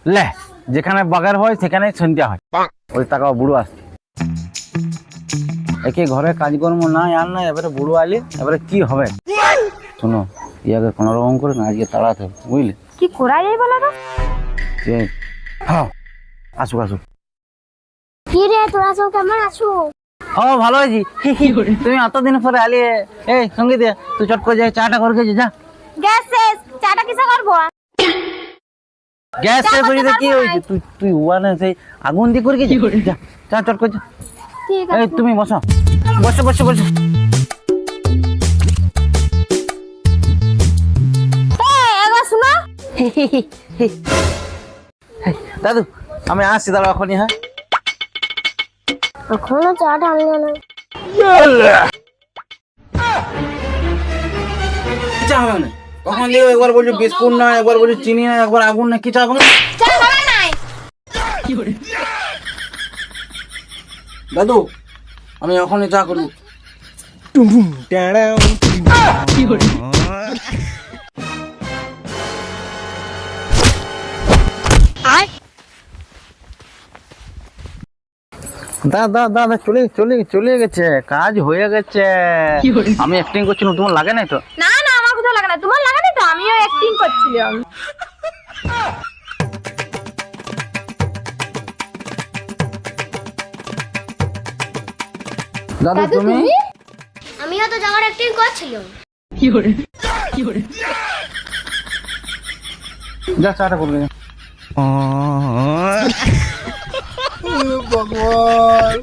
লে, যেখানে বাগের হয় সেখানে সন্ধ্যা হয়। ওই টাকাও বুড়ো আসছে, একে ঘরে কাজকর্ম নাই আর নাই, এবারে বুড়ো আলি, এবারে কি হবে? শোনো, ইয়াকে কোনো রকম করে না আজকে তাড়াতে হবে, বুঝলে? কি করা যায় বলো তো? হ্যাঁ, আসুক আসুক। কি রে, তোরা সব কেমন আছো? ও ভালো আছি। তুমি অতদিন পরে আলি। এই সঙ্গীত, তুই চট করে যাই চাটা করে খেয়েছি, যা। গ্যাস শেষ, চাটা কিসে করবো? গ্যাস শেষ হয়ে যেতে কি হয়েছে? তুই তুই ওয়ানে সেই আগুন দিয়ে করে গেছি, যা চা চট করে যা। ঠিক এই আছে। তুমি বসো বসো বসো বসো। একবার শোনো। দাদু, আমি আসছি, দাঁড়া এখনই। হ্যাঁ, এখনো চাটা আনলো না। চা হবে না কখন দিয়ে? একবার বলছো বিস্কুট না, একবার বলছো চিনি না, একবার আগুন না, কি চা হবে না? চা হবে নাই। দাদু, আমি এখনই চা করবো। দাদা দাদা চলে চলে চলে গেছে, কাজ হয়ে গেছে। আমি অ্যাক্টিং করছিলাম, তোমার লাগে নাই তো? না না, আমার কোথাও লাগে না, তোমার লাগে না তো? আমিও অ্যাক্টিং করছিলাম। দাদু তুমি? আমিও তো যাওয়ার অ্যাক্টিং করছিলাম। যা চাটা করবে। ভগবান।